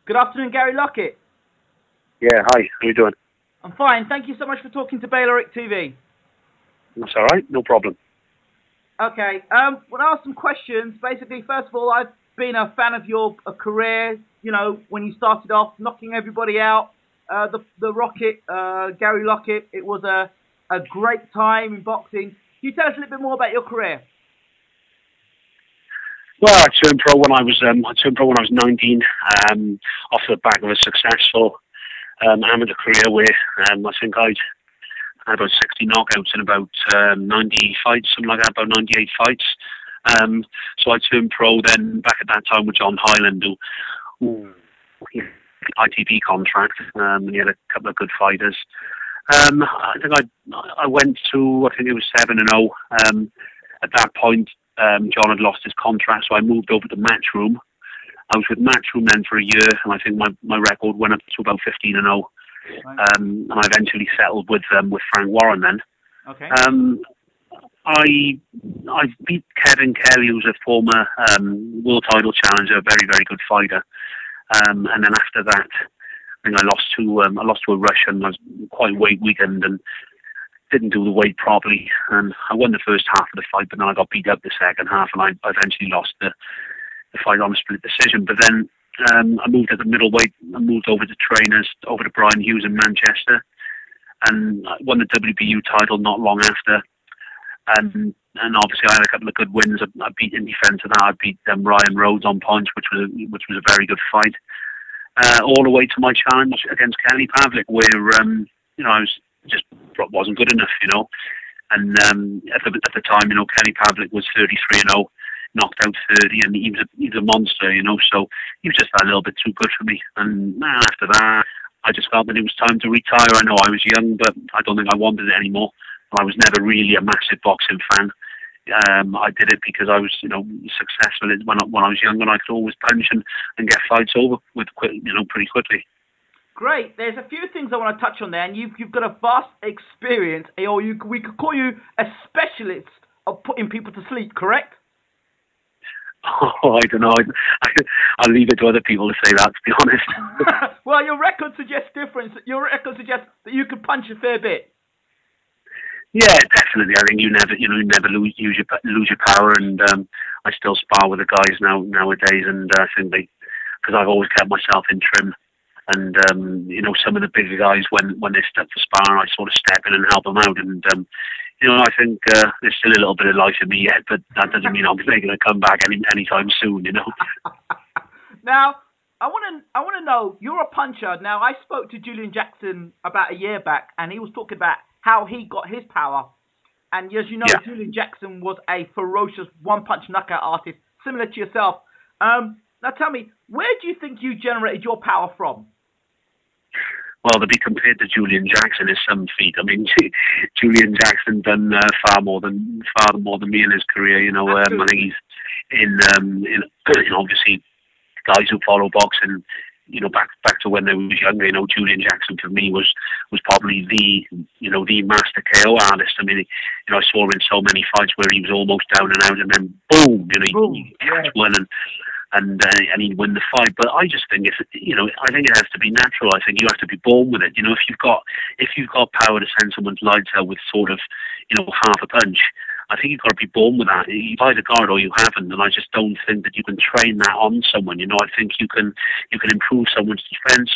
Good afternoon, Gary Lockett. Yeah, hi. How you doing? I'm fine. Thank you so much for talking to Bayloric TV. That's all right. No problem. Okay. We'll ask some questions. Basically, first of all, I've been a fan of your career. You know, when you started off knocking everybody out, the Rocket, Gary Lockett. It was a great time in boxing. Can you tell us a little bit more about your career? Well, I turned pro when I was 19, off the back of a successful amateur career where I think I had about 60 knockouts in about 90 fights, something like that, about 98 fights. So I turned pro then back at that time with John Hyland, who ITV contract, and he had a couple of good fighters. I think I went to, I think it was 7-0. At that point, John had lost his contract, so I moved over to Matchroom. I was with Matchroom then for a year, and I think my record went up to about 15-0. Right. And I eventually settled with Frank Warren then. Okay. I beat Kevin Kelly, who's a former world title challenger, a very, very good fighter. And then after that, I think I lost to a Russian. I was quite weight weakened and didn't do the weight properly. And I won the first half of the fight, but then I got beat up the second half, and I eventually lost the fight on a split decision. But then I moved at the middleweight. I moved over to trainers, over to Brian Hughes in Manchester, and I won the WBU title not long after. And obviously I had a couple of good wins. I beat, in defence of that, I beat Ryan Rhodes on points, which was a very good fight. All the way to my challenge against Kelly Pavlik, where I wasn't good enough, And at the time, Kelly Pavlik was 33-0, knocked out 30, and he was a monster, So he was just a little bit too good for me. And after that, I just felt that it was time to retire. I know I was young, but I don't think I wanted it anymore. I was never really a massive boxing fan. I did it because I was, successful when I was young, and I could always punch and get fights over pretty quickly. Great. There's a few things I want to touch on there, and you've got a vast experience, or we could call you a specialist of putting people to sleep, correct? Oh, I don't know. I'll leave it to other people to say that, to be honest. Well, your record suggests difference. Your record suggests that you could punch a fair bit. Yeah, definitely. I think you never lose your power, and I still spar with the guys nowadays, and I think because I've always kept myself in trim, and some of the bigger guys when they step for sparring, I sort of step in and help them out, and I think there's still a little bit of life in me yet, but that doesn't mean I'm going to come back anytime soon, Now, I want to know, you're a puncher. Now, I spoke to Julian Jackson about a year back, and he was talking about how he got his power. And as you know, yeah. Julian Jackson was a ferocious one-punch knockout artist, similar to yourself. Now tell me, where do you think you generated your power from? Well, to be compared to Julian Jackson is some feat. I mean, Julian Jackson done far more than me in his career. I think he's in obviously guys who follow boxing. Back to when they was younger, Julian Jackson for me was probably the master KO artist. I mean, I saw him in so many fights where he was almost down and out, and then boom, he catch one and he'd win the fight. But I just think I think it has to be natural. I think you have to be born with it. If you've got power to send someone's lights out with sort of half a punch, I think you've got to be born with that. You've either got it or you haven't, and I just don't think that you can train that on someone. I think you can improve someone's defense.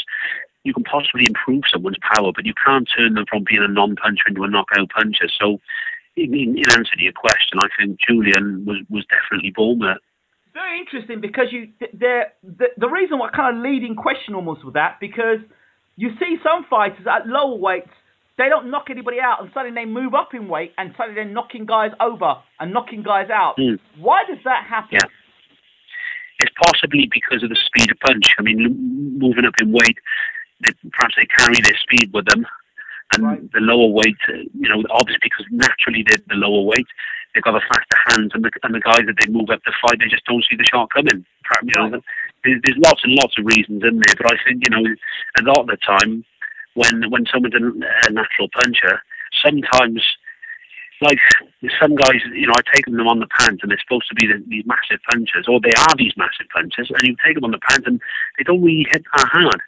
You can possibly improve someone's power, but you can't turn them from being a non-puncher into a knockout puncher. So, in answer to your question, I think Julian was definitely born with it. Very interesting, because the reason why, kind of leading question almost with that, because you see some fighters at lower weights, they don't knock anybody out, and suddenly they move up in weight, and suddenly they're knocking guys over and knocking guys out. Mm. Why does that happen? Yeah. It's possibly because of the speed of punch. I mean, moving up in weight, perhaps they carry their speed with them, and right. The lower weight, obviously because naturally they're the lower weight, they've got the faster hands, and the guys that they move up to fight, they just don't see the shot coming. Right. There's lots and lots of reasons in there, but I think a lot of the time, when someone's a natural puncher, sometimes like some guys, I've taken them on the pants and they're supposed to be these massive punchers, or they are these massive punchers, and you take them on the pants and they don't really hit that hard.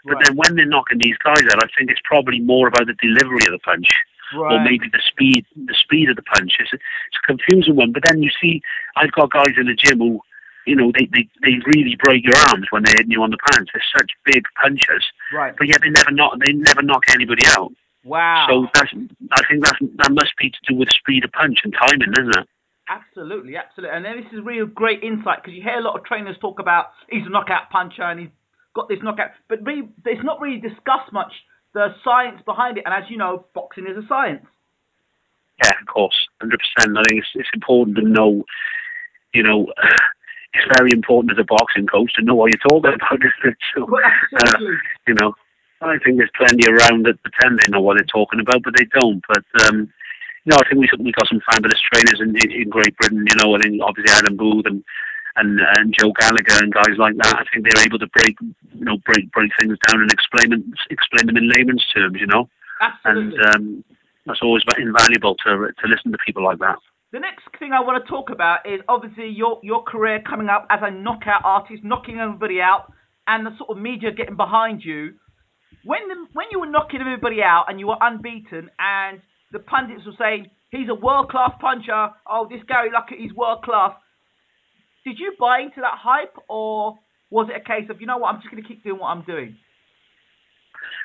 But then when they're knocking these guys out, I think it's probably more about the delivery of the punch, or maybe the speed of the punch. It's a confusing one. But then you see, I've got guys in the gym who, they really break your arms when they're hitting you on the pants. They're such big punchers, but yet they never knock anybody out. Wow. So I think that must be to do with speed of punch and timing, isn't it? Absolutely. And then this is real great insight, because you hear a lot of trainers talk about he's a knockout puncher and he's got this knockout, but it's not really discussed much, the science behind it. And as you know, boxing is a science. Yeah, of course, 100%. I think it's important to know, it's very important as a boxing coach to know what you're talking about. So, I think there's plenty around that pretend they know what they're talking about, but they don't. But I think we got some fabulous trainers in Great Britain. I think obviously Adam Booth and Joe Gallagher and guys like that. I think they're able to break things down and explain them in layman's terms. Absolutely. And that's always invaluable to listen to people like that. The next thing I want to talk about is obviously your career coming up as a knockout artist, knocking everybody out, and the sort of media getting behind you. When you were knocking everybody out and you were unbeaten, and the pundits were saying he's a world-class puncher, oh, this Gary Luckett, he's world-class, did you buy into that hype, or was it a case of, I'm just going to keep doing what I'm doing?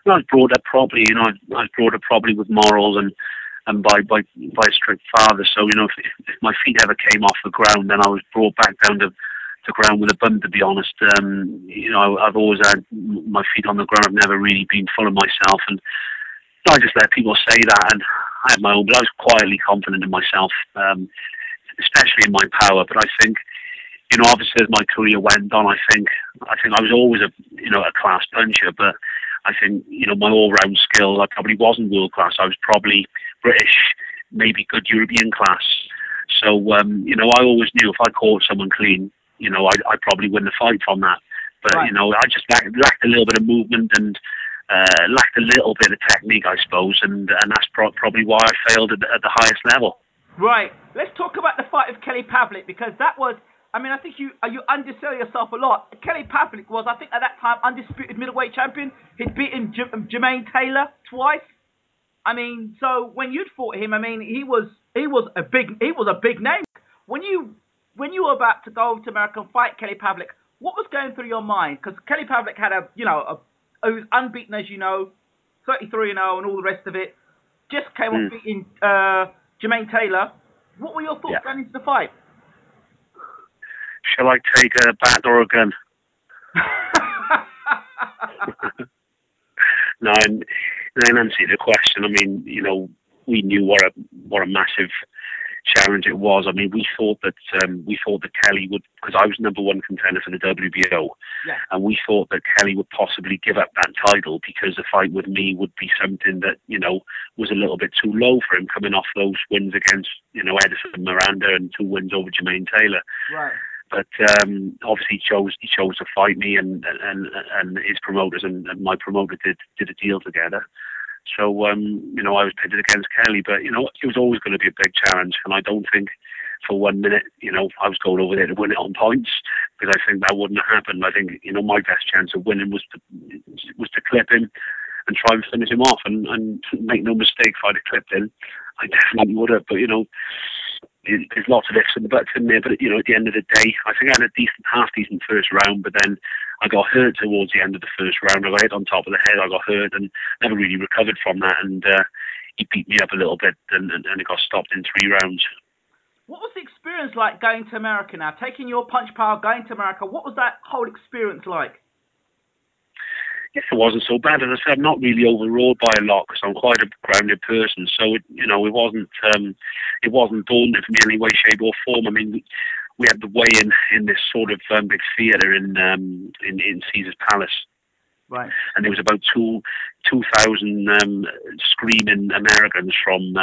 I was brought up properly, I was brought up properly with morals and by a strict father. So, if my feet ever came off the ground, then I was brought back down to ground with a bump, to be honest. I've always had my feet on the ground. I've never really been full of myself, and I just let people say that, and I had my own, but I was quietly confident in myself, especially in my power. But I think, obviously as my career went on, I think I was always a class puncher, but I think, my all-round skill, I probably wasn't world-class. I was probably British, maybe good European class. So, I always knew if I caught someone clean, I'd probably win the fight from that. But, I just lacked a little bit of movement and lacked a little bit of technique, I suppose, and that's probably why I failed at the highest level. Right. Let's talk about the fight of Kelly Pavlik, because that was, I think you undersell yourself a lot. Kelly Pavlik was, I think at that time, undisputed middleweight champion. He'd beaten Jermaine Taylor twice. So when you'd fought him, he was a big name. When you were about to go to America and fight Kelly Pavlik, what was going through your mind? Because Kelly Pavlik had he was unbeaten, as you know, 33-0 and all the rest of it. Just came off beating Jermaine Taylor. What were your thoughts going into the fight? Shall I take a bat or a gun? No, and then answer the question. We knew what a massive challenge it was. We thought that Kelly would, because I was number one contender for the WBO, and we thought that Kelly would possibly give up that title because the fight with me would be something that was a little bit too low for him, coming off those wins against Edison Miranda and 2 wins over Jermaine Taylor. Right. But obviously he chose to fight me, and his promoters and my promoter did a deal together. So I was pitted against Kelly, but it was always going to be a big challenge, and I don't think for 1 minute I was going over there to win it on points, because I think that wouldn't have happened. I think my best chance of winning was to clip him and try and finish him off, and make no mistake, if I'd have clipped him, I definitely would have. But there's lots of ifs and buts in there, but at the end of the day, I think I had a half decent first round, but then I got hurt towards the end of the first round. I got hit on top of the head, I got hurt, and never really recovered from that, and he beat me up a little bit, and it got stopped in 3 rounds. What was the experience like going to America now? Taking your punch power, going to America, what was that whole experience like? Yes, it wasn't so bad. As I said, I'm not really overawed by a lot because I'm quite a grounded person. So it wasn't daunting for me in any way, shape, or form. We had the weigh-in in this sort of big theatre in Caesar's Palace, right? And there was about 2,000 screaming Americans from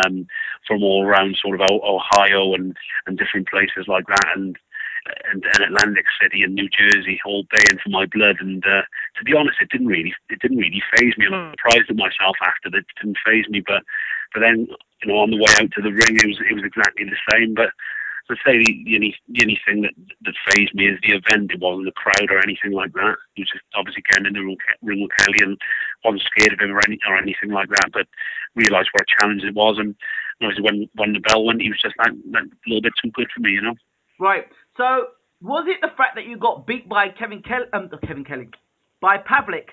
all around sort of Ohio and different places like that, and Atlantic City and New Jersey, all baying for my blood. And to be honest, it didn't really faze me. I was surprised at myself after that. It didn't faze me, but then on the way out to the ring, it was exactly the same. But to say the only thing that fazed me is the event. It wasn't the crowd or anything like that. He was just obviously getting in the ring with Kelly and wasn't scared of him or anything like that. But realised what a challenge it was, and when the bell went, he was just that little bit too good for me, Right. So was it the fact that you got beat by by Pavlik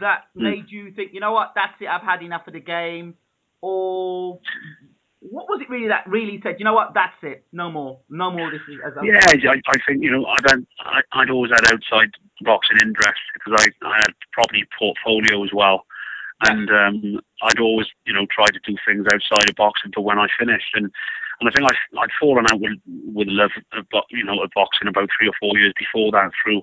that made you think, you know what, that's it, I've had enough of the game, or what was it really that really said, you know what, that's it, no more, this is as I think I'd always had outside boxing interest because I had property portfolio as well, and I'd always tried to do things outside of boxing for when I finished, and I think I'd fallen out with love of boxing about 3 or 4 years before that through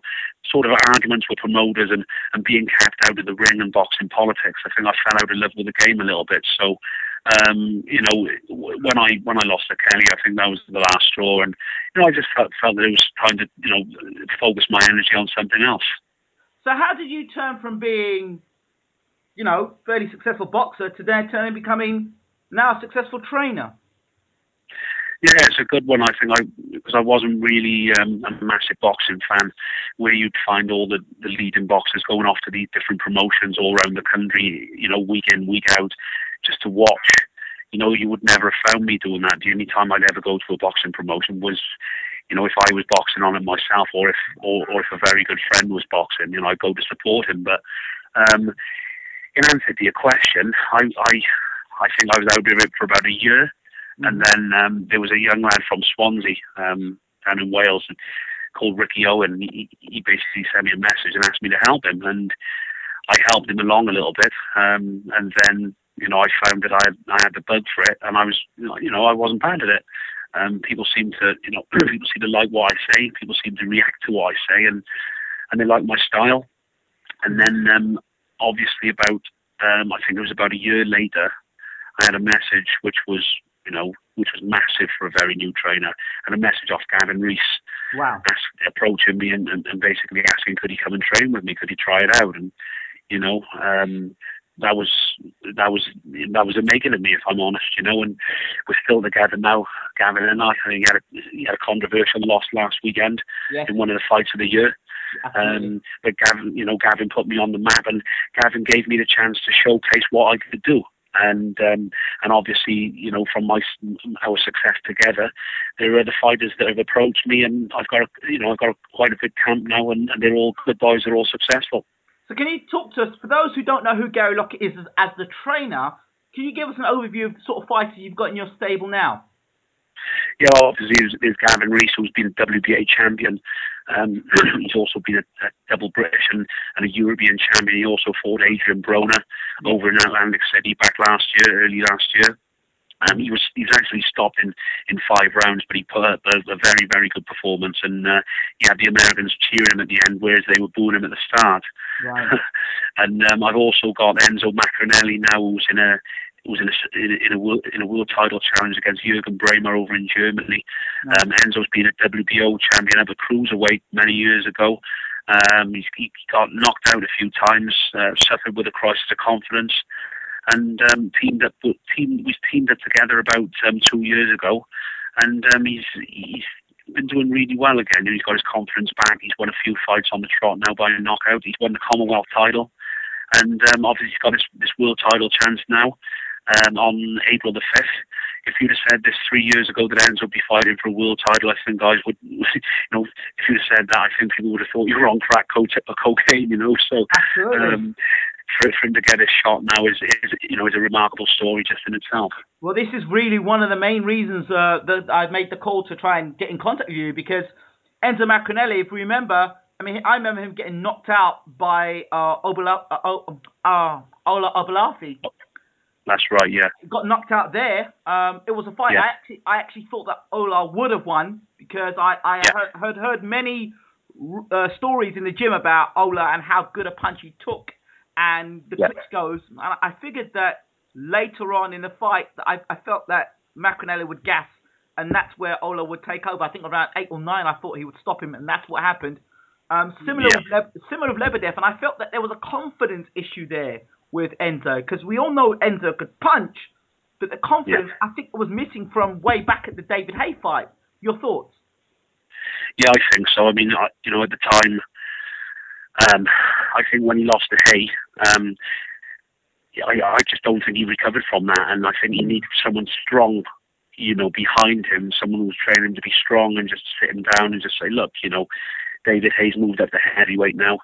sort of arguments with promoters and being kept out of the ring and boxing politics. I think I fell out of love with the game a little bit. So, when I lost to Kelly, I think that was the last straw, and I just felt that it was time to focus my energy on something else. So how did you turn from being fairly successful boxer to then becoming now a successful trainer? Yeah, it's a good one, I think, because I wasn't really a massive boxing fan, where you'd find all the leading boxers going off to these different promotions all around the country, week in, week out, just to watch. You would never have found me doing that. The only time I'd ever go to a boxing promotion was, if I was boxing on it myself, or if a very good friend was boxing, I'd go to support him. But in answer to your question, I think I was out of it for about a year. And then there was a young lad from Swansea, down in Wales, called Ricky Owen. He basically sent me a message and asked me to help him, and I helped him along a little bit. And then, I found that I had the bug for it, and I was, I wasn't bad at it. People seem to, people seem to like what I say. People seem to react to what I say, and they like my style. And then, obviously, I think it was about a year later, I had a message which was massive for a very new trainer, and a message off Gavin Rees. Wow. Approaching me and basically asking, could he come and train with me? Could he try it out? And that was a making of me, if I'm honest. And we're still together now, Gavin and I. I think he had a controversial loss last weekend in one of the fights of the year. But Gavin put me on the map, and Gavin gave me the chance to showcase what I could do. And obviously, from our success together, there are other fighters that have approached me, and I've got quite a big camp now, and they're all good boys. They're all successful. So, can you talk to us, for those who don't know who Gary Lockett is as the trainer? Can you give us an overview of the sort of fighters you've got in your stable now? Yeah, obviously there's Gavin Rees, who's been a WBA champion. He's also been a double British and a European champion. He also fought Juergen Braehmar over in Atlantic City early last year. He was actually stopped in 5 rounds, but he put up a very, very good performance, and he had the Americans cheering him at the end, whereas they were booing him at the start. Right. And I've also got Enzo Maccarinelli now, who's in a world title challenge against Juergen Braehmar over in Germany. Enzo's been a WBO champion at the cruiserweight many years ago. He got knocked out a few times, suffered with a crisis of confidence, and we teamed up together about 2 years ago, and he's been doing really well again. He's got his confidence back. He's won a few fights on the trot now by a knockout. He's won the Commonwealth title, and obviously he's got this world title chance now. On April the 5th. If you'd have said this 3 years ago that Enzo would be fighting for a world title, I think guys would, if you'd have said that, I think people would have thought you were on crack cocaine, So for him to get his shot now is a remarkable story just in itself. Well, this is really one of the main reasons that I've made the call to try and get in contact with you, because Enzo Maccarinelli, if we remember, I remember him getting knocked out by Ola Obalafi. That's right, yeah. He got knocked out there. It was a fight. Yeah. I actually thought that Ola would have won, because I heard many stories in the gym about Ola and how good a punch he took and the Klitschko's. And I figured that later on in the fight, I felt that Maccarinelli would gas, and that's where Ola would take over. I think around 8 or 9, I thought he would stop him, and that's what happened. Similar with Lebedev, and I felt that there was a confidence issue there with Enzo, because we all know Enzo could punch, but the confidence I think was missing from way back at the David Haye fight. Your thoughts? Yeah, I think so. I mean, at the time, I think when he lost to Haye, I just don't think he recovered from that, and I think he needed someone strong, behind him, someone who was training him to be strong and just sit him down and just say, look, David Haye's moved up to heavyweight now.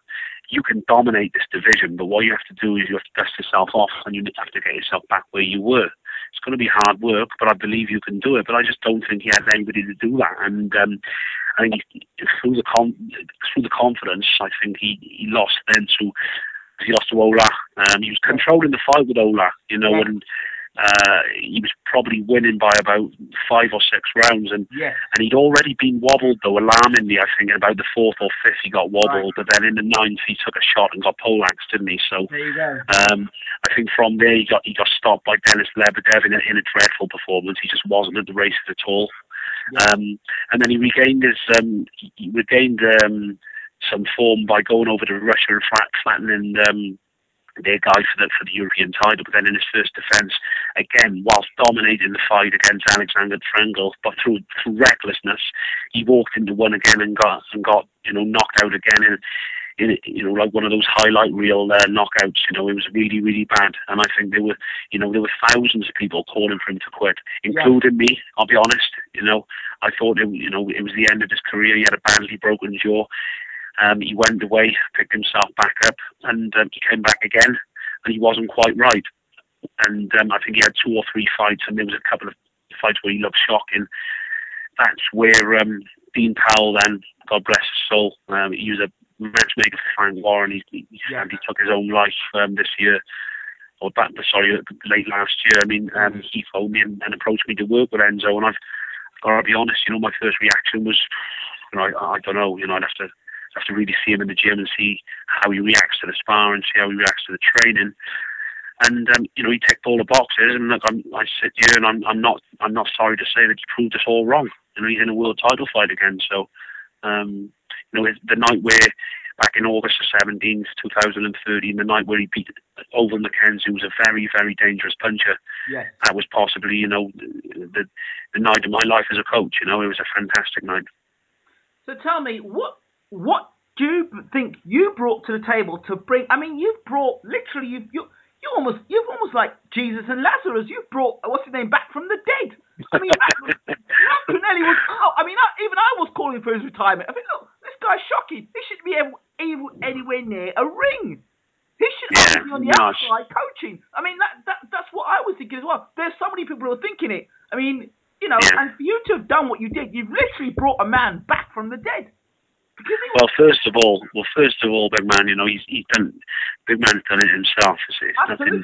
You can dominate this division, but what you have to do is you have to dust yourself off and you have to get yourself back where you were. It's going to be hard work, but I believe you can do it. But I just don't think he had anybody to do that. And I think through the confidence, I think he lost then to Ola. He was controlling the fight with Ola, and he was probably winning by about 5 or 6 rounds, and he'd already been wobbled though, alarmingly. I think in about the 4th or 5th he got wobbled, but then in the 9th he took a shot and got poleaxed, didn't he? So there you go. I think from there he got stopped by Denis Lebedev in a dreadful performance. He just wasn't at the races at all. And then he regained some form by going over to Russia and flattening their guy for the European title. But then in his first defence, again, whilst dominating the fight against Alexander Trengel, but through recklessness, he walked into one again and got knocked out again in like one of those highlight reel knockouts. It was really, really bad. And I think there were thousands of people calling for him to quit, including me. I'll be honest. I thought it was the end of his career. He had a badly broken jaw. He went away, picked himself back up, and he came back again, and he wasn't quite right. And I think he had 2 or 3 fights, and there was a couple of fights where he looked shocking. That's where Dean Powell then, God bless his soul, he was a matchmaker for Frank Warren. He took his own life this year, late last year. I mean, he phoned me and approached me to work with Enzo, and I've got to be honest, my first reaction was, I don't know, I'd have to really see him in the gym and see how he reacts to the spar and see how he reacts to the training. And he ticked all the boxes. And look, I sit here and I'm not sorry to say that he proved us all wrong. He's in a world title fight again. So, the night where back in August the 17th, 2013, the night where he beat Over McKenzie, who was a very, very dangerous puncher. Yes. That was possibly, the night of my life as a coach. It was a fantastic night. So tell me, what do you think you brought to the table to bring? I mean, you've brought literally you've almost like Jesus and Lazarus. You've brought what's his name back from the dead. I mean, Maccarinelli was out. I mean, even I was calling for his retirement. I think, look, this guy's shocking. He shouldn't be anywhere near a ring. He should be on the outside coaching. I mean, that's what I was thinking as well. There's so many people who are thinking it. I mean, and for you to have done what you did, you've literally brought a man back from the dead. Well, first of all, Big Man, Big Man's done it himself. It's nothing,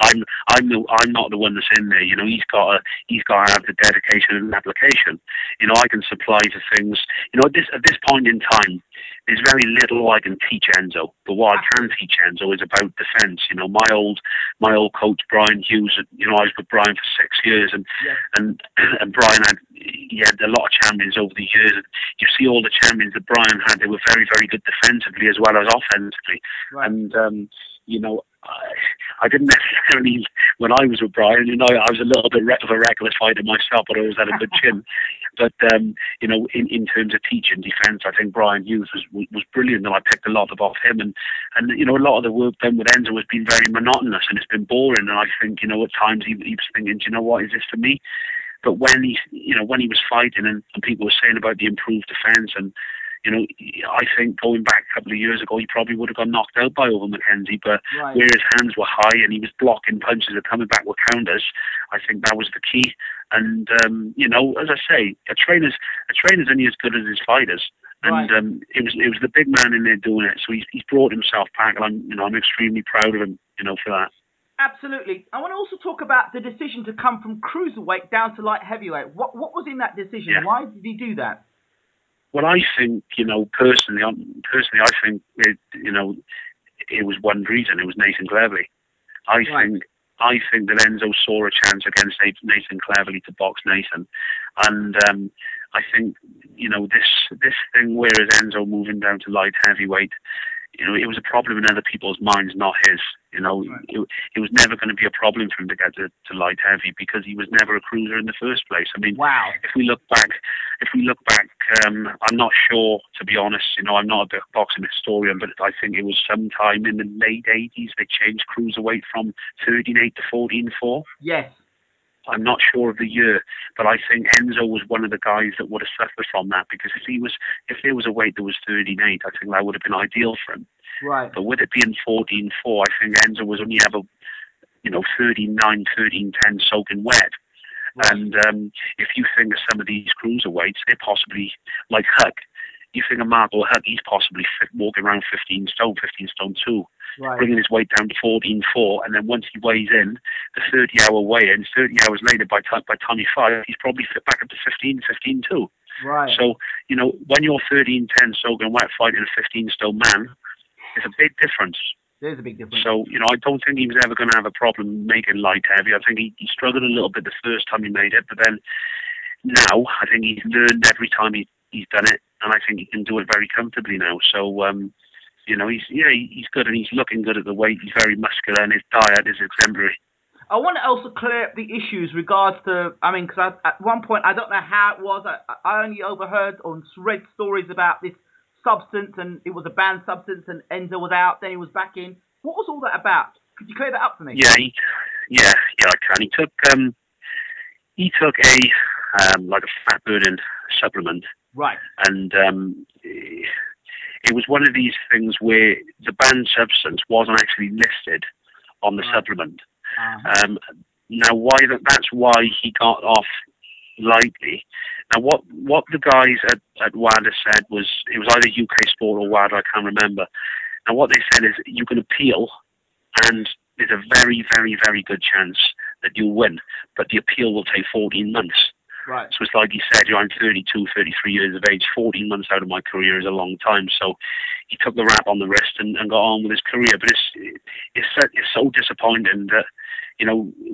I'm not the one that's in there. He's got to have the dedication and application. I can supply to things. At this point in time, there's very little I can teach Enzo. But what I can teach Enzo is about defence. My old coach Brian Hughes. I was with Brian for 6 years, and Brian had a lot of champions over the years. And you see all the champions that Brian had, they were very, very good defensively as well as offensively. Right. And I didn't necessarily, when I was with Brian, I was a little bit of a reckless fighter myself, but I always had a good chin. But in terms of teaching defence, I think Brian Hughes was brilliant, and I picked a lot off him. And a lot of the work done with Enzo has been very monotonous and it's been boring. And I think at times he was thinking, do you know what, is this for me? But when he was fighting and people were saying about the improved defence, and I think going back a couple of years ago, he probably would have got knocked out by Over McKenzie. But where his hands were high and he was blocking punches and coming back with counters, I think that was the key. And as I say, a trainer's only as good as his fighters. And it was the big man in there doing it. So he's brought himself back, and I'm extremely proud of him, for that. Absolutely. I want to also talk about the decision to come from cruiserweight down to light heavyweight. What was in that decision? Yeah. Why did he do that? Well, I think, personally, I think it was one reason. It was Nathan Cleverly. I think that Enzo saw a chance against Nathan Cleverly to box Nathan, and I think this thing, whereas Enzo moving down to light heavyweight, it was a problem in other people's minds, not his. Right. It was never going to be a problem for him to get to light heavy because he was never a cruiser in the first place. I mean, Wow. if we look back, I'm not sure, to be honest. I'm not a boxing historian, but I think it was sometime in the late 80s they changed cruiserweight from 13.8 to 14.4. Yes. I'm not sure of the year, but I think Enzo was one of the guys that would have suffered from that because if there was a weight that was 13.8, I think that would have been ideal for him. Right. But with it being 14.4, I think Enzo was only ever, 13.9, 13.10 soaking wet. Right. And if you think of some of these cruiserweights, they're possibly like Huck. You think of Marco Huck, he's possibly walking around 15 stone 2. Right. Bringing his weight down to 14.4, and then once he weighs in, the 30-hour weigh-in, 30 hours later by time he's 5, he's probably fit back up to 15.2. Right. So, when you're 13.10 soaking wet fighting a 15-stone man, it's a big difference. There's a big difference. So, I don't think he was ever going to have a problem making light heavy. I think he struggled a little bit the first time he made it, but then now I think he's learned every time he's done it, and I think he can do it very comfortably now. So, he's good, and he's looking good at the weight. He's very muscular, and his diet is exemplary. I want to also clear up the issues regards to, because at one point, I don't know how it was, I only overheard or read stories about this substance, and it was a banned substance, and Enzo was out, then he was back in. What was all that about? Could you clear that up for me? Yeah, I can. He took a like a fat burning supplement. Right. And it was one of these things where the banned substance wasn't actually listed on the supplement. Uh-huh. Now, that's why he got off lightly. Now, what the guys at WADA said was, it was either UK Sport or WADA, I can't remember. Now, what they said is you can appeal, and there's a very, very, very good chance that you'll win, but the appeal will take 14 months. Right. So it's like he said, I'm 32, 33 years of age. 14 months out of my career is a long time. So he took the rap on the wrist and got on with his career. But it's so disappointing that,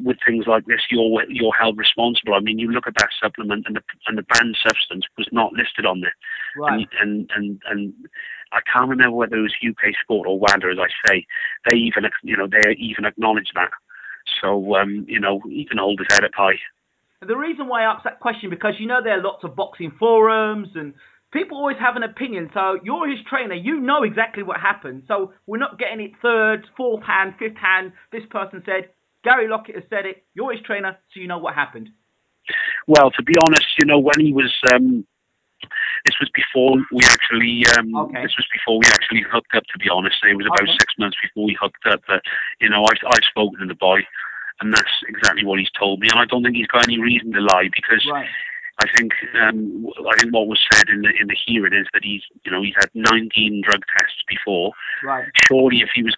with things like this, you're held responsible. I mean, you look at that supplement, and the banned substance was not listed on there. Right. And I can't remember whether it was UK Sport or WADA, as I say. They even acknowledged that. So he can hold his head up high. The reason why I asked that question, because there are lots of boxing forums and people always have an opinion. So you're his trainer, you know exactly what happened. So we're not getting it third, fourth hand, fifth hand. This person said, Gary Lockett has said it. You're his trainer, so you know what happened. Well, to be honest, when he was, this was before we actually, hooked up. To be honest, it was about 6 months before we hooked up. But I've spoken to the boy, and that's exactly what he's told me. And I don't think he's got any reason to lie, because right. I think what was said in the hearing is that he's had 19 drug tests before. Right. Surely, if he was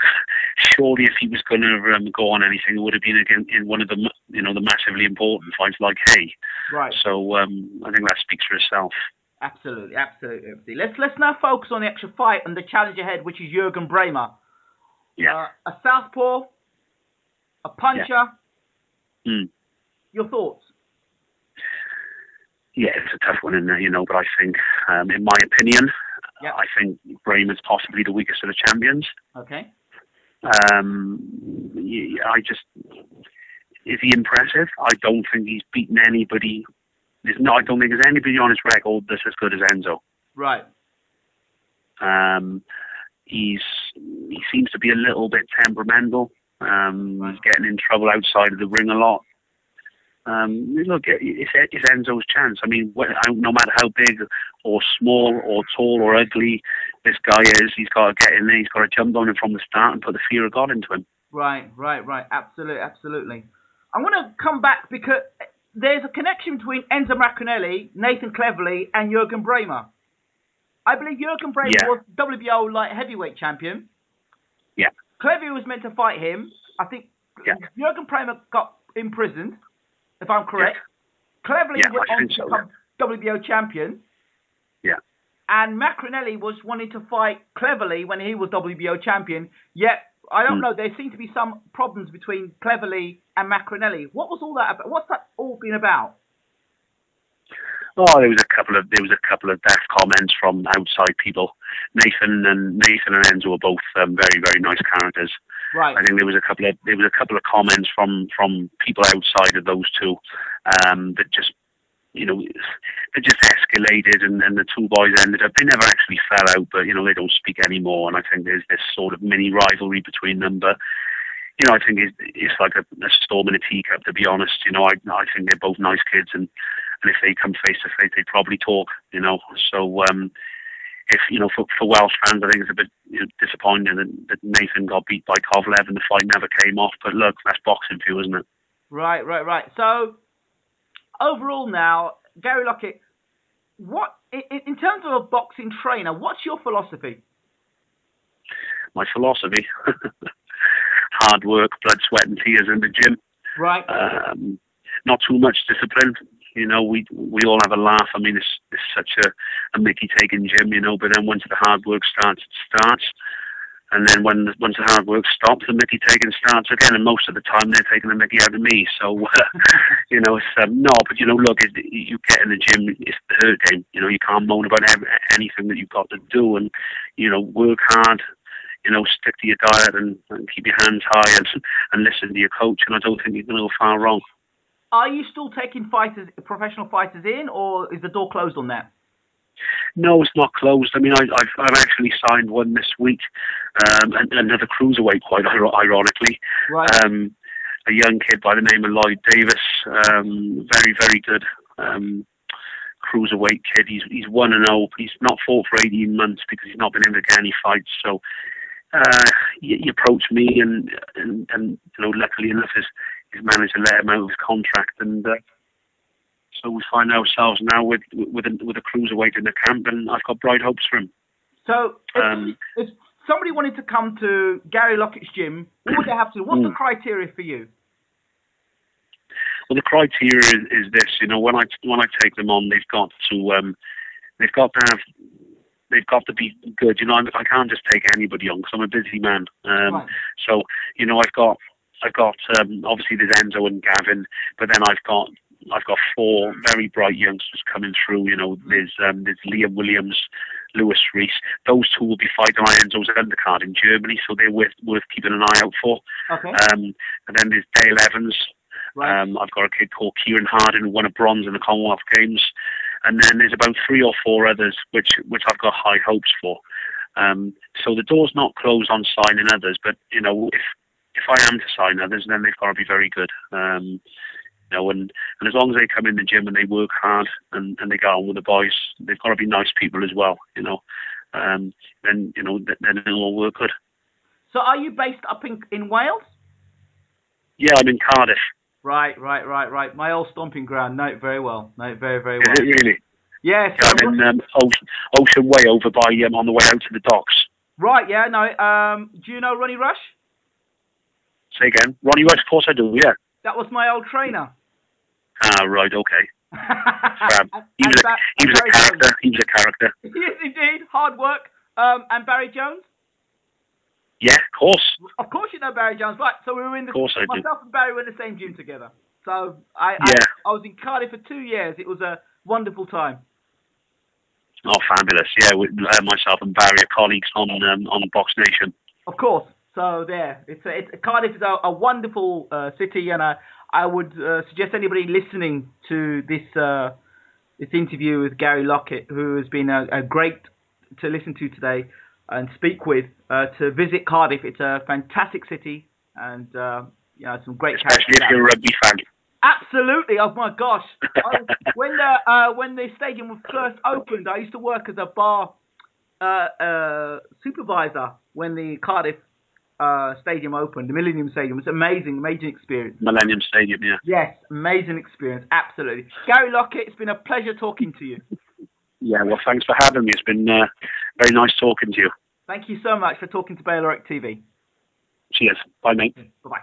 going to go on anything, it would have been again in one of the the massively important fights like Hay. Right. So I think that speaks for itself. Absolutely. Let's now focus on the actual fight and the challenge ahead, which is Juergen Braehmar. Yeah. A southpaw, a puncher. Yeah. Your thoughts? Yeah, it's a tough one, but I think, in my opinion, yep. I think Braehmar's possibly the weakest of the champions. Okay. Is he impressive? I don't think he's beaten anybody. I don't think there's anybody on his record that's as good as Enzo. Right. He seems to be a little bit temperamental. He's getting in trouble outside of the ring a lot. Look, it's Enzo's chance. I mean, no matter how big or small or tall or ugly this guy is, he's got to get in there. He's got to jump on him from the start and put the fear of God into him. Right. Absolutely. I want to come back because there's a connection between Enzo Maccarinelli, Nathan Cleverly, and Juergen Braehmar. I believe Juergen Braehmar was WBO light heavyweight champion. Yeah. Cleverly was meant to fight him. I think Juergen Braehmar got imprisoned, if I'm correct. Yeah. Cleverly went on to become WBO champion. Yeah. And Maccarinelli was wanting to fight Cleverly when he was WBO champion. Yet, I don't know, there seem to be some problems between Cleverly and Maccarinelli. What was all that about? What's that all been about? Oh, there was a couple of daft comments from outside people. Nathan and Enzo are both very, very nice characters. Right. I think there was a couple of comments from people outside of those two that just, you know, it just escalated, and the two boys ended up. They never actually fell out, but you know, they don't speak anymore. And I think there's this sort of mini rivalry between them, but. You know, I think it's like a storm in a teacup, to be honest. You know, I think they're both nice kids, and if they come face to face, they probably talk. You know, so if you know, for Welsh fans, I think it's a bit disappointing that Nathan got beat by Kovalev and the fight never came off. But look, that's boxing for you, isn't it? Right. So overall, now, Gary Lockett, what in terms of a boxing trainer, what's your philosophy? My philosophy. Hard work, blood, sweat, and tears in the gym. Right. Not too much discipline. You know, we all have a laugh. I mean, it's such a Mickey taking gym, you know. But then once the hard work starts, it starts. And then once the hard work stops, the Mickey taking starts again. And most of the time, they're taking the Mickey out of me. So, you know, it's no. But you know, look, you get in the gym, it's the hurt game. You know, you can't moan about anything that you've got to do, and you know, work hard. You know, stick to your diet and keep your hands high and listen to your coach. And I don't think you're going to go far wrong. Are you still taking professional fighters in, or is the door closed on that? No, it's not closed. I mean, I've actually signed one this week, another cruiserweight, quite ironically. Right. A young kid by the name of Lloyd Davis, very, very good cruiserweight kid. He's 1-0. He's not fought for 18 months because he's not been able to get any fights. So. He approached me, and you know, luckily enough, his manager let him out of his contract, and so we find ourselves now with a cruiserweight in the camp, and I've got bright hopes for him. So, if somebody wanted to come to Gary Lockett's gym, what would they have to do? What's the criteria for you? Well, the criteria is this. You know, when I take them on, they've got to be good. You know, I can't just take anybody on because I'm a busy man. Right. So, you know, I've got obviously there's Enzo and Gavin, but then I've got 4 very bright youngsters coming through. You know, there's Liam Williams, Lewis Reese. Those 2 will be fighting on Enzo's undercard in Germany, so they're worth keeping an eye out for. Okay. And then there's Dale Evans. Right. I've got a kid called Kieran Harding who won a bronze in the Commonwealth Games. And then there's about 3 or 4 others which I've got high hopes for. So the door's not closed on signing others, but you know, if I am to sign others, then they've got to be very good. You know, and as long as they come in the gym and they work hard and they get on with the boys, they've got to be nice people as well. You know, then you know then it'll all work good. So are you based up in Wales? Yeah, I'm in Cardiff. Right. My old stomping ground. Know it very well. Very well. Is it really? Yes. Yeah, I'm in Ocean Way over by on the way out to the docks. Right. Yeah. No. Do you know Ronnie Rush? Say again. Ronnie Rush, of course I do. Yeah. That was my old trainer. Ah, right. Okay. He was a character. He was a character. Yes, indeed. Hard work. And Barry Jones. Yeah, of course. Of course you know Barry Jones. Right, so we were in the... Of course I do. Myself and Barry were in the same gym together. So I was in Cardiff for 2 years. It was a wonderful time. Oh, fabulous. Yeah, myself and Barry are colleagues on Box Nation. Of course. So there. Cardiff is a wonderful city, and I would suggest anybody listening to this interview with Gary Lockett, who has been a great to listen to today and speak with, to visit Cardiff. It's a fantastic city, and some great characters. Especially if you're a rugby fan. Absolutely. Oh my gosh. When the stadium was first opened, I used to work as a bar supervisor when the Cardiff stadium opened, the Millennium Stadium. It's amazing experience. Millennium Stadium, yeah. Yes, amazing experience. Absolutely. Gary Lockett, it's been a pleasure talking to you. Yeah, well, thanks for having me. It's been very nice talking to you. Thank you so much for talking to Baylor TV. Cheers. Bye, mate. Bye-bye.